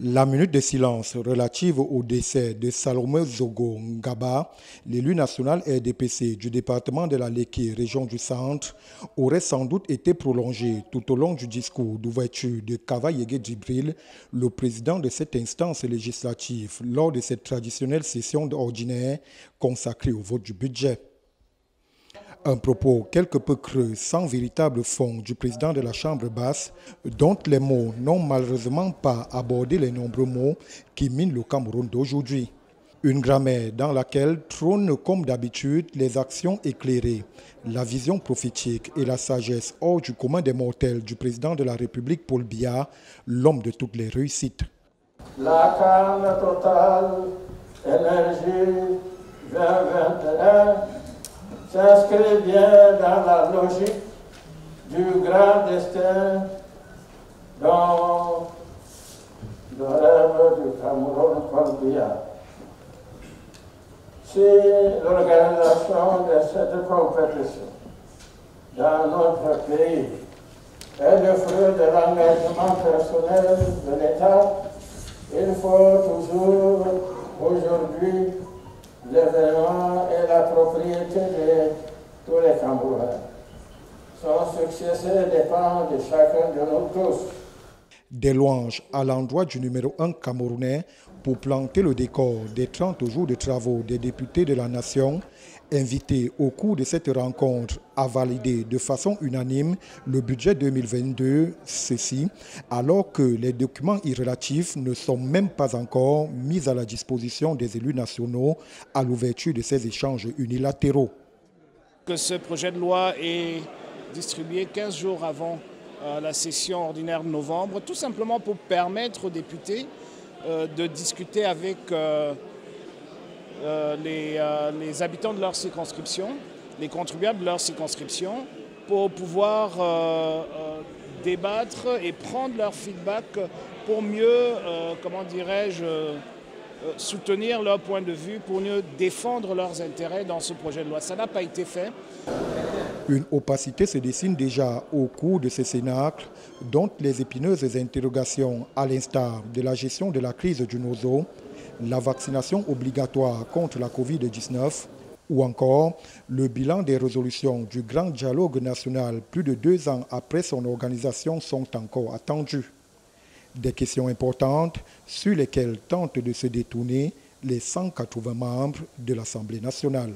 La minute de silence relative au décès de Salomé Zogo Ngaba, l'élu national RDPC du département de la Léké, région du Centre, aurait sans doute été prolongée tout au long du discours d'ouverture de Kava Yégué Djibril, le président de cette instance législative, lors de cette traditionnelle session ordinaire consacrée au vote du budget. Un propos quelque peu creux, sans véritable fond du président de la Chambre basse, dont les mots n'ont malheureusement pas abordé les nombreux mots qui minent le Cameroun d'aujourd'hui. Une grammaire dans laquelle trônent comme d'habitude les actions éclairées, la vision prophétique et la sagesse hors du commun des mortels du président de la République Paul Biya, l'homme de toutes les réussites. La calme totale, énergie 2021 s'inscrit bien dans la logique du grand destin dont le rêve du Cameroun Paul Biya. Si l'organisation de cette compétition dans notre pays est le fruit de l'engagement personnel de l'État, il faut toujours aujourd'hui l'événement est la propriété de tous les Camerounais. Son succès dépend de chacun de nous tous. Des louanges à l'endroit du numéro 1 camerounais pour planter le décor des 30 jours de travaux des députés de la nation, invités au cours de cette rencontre à valider de façon unanime le budget 2022, ceci alors que les documents y relatifs ne sont même pas encore mis à la disposition des élus nationaux à l'ouverture de ces échanges unilatéraux. Que ce projet de loi est distribué 15 jours avant la session ordinaire de novembre, tout simplement pour permettre aux députés de discuter avec les habitants de leur circonscription, les contribuables de leur circonscription, pour pouvoir débattre et prendre leur feedback pour mieux, comment dirais-je, soutenir leur point de vue, pour mieux défendre leurs intérêts dans ce projet de loi. Ça n'a pas été fait. Une opacité se dessine déjà au cours de ce cénacle, dont les épineuses interrogations à l'instar de la gestion de la crise du nozo, la vaccination obligatoire contre la Covid-19 ou encore le bilan des résolutions du grand dialogue national plus de 2 ans après son organisation sont encore attendues. Des questions importantes sur lesquelles tentent de se détourner les 180 membres de l'Assemblée nationale.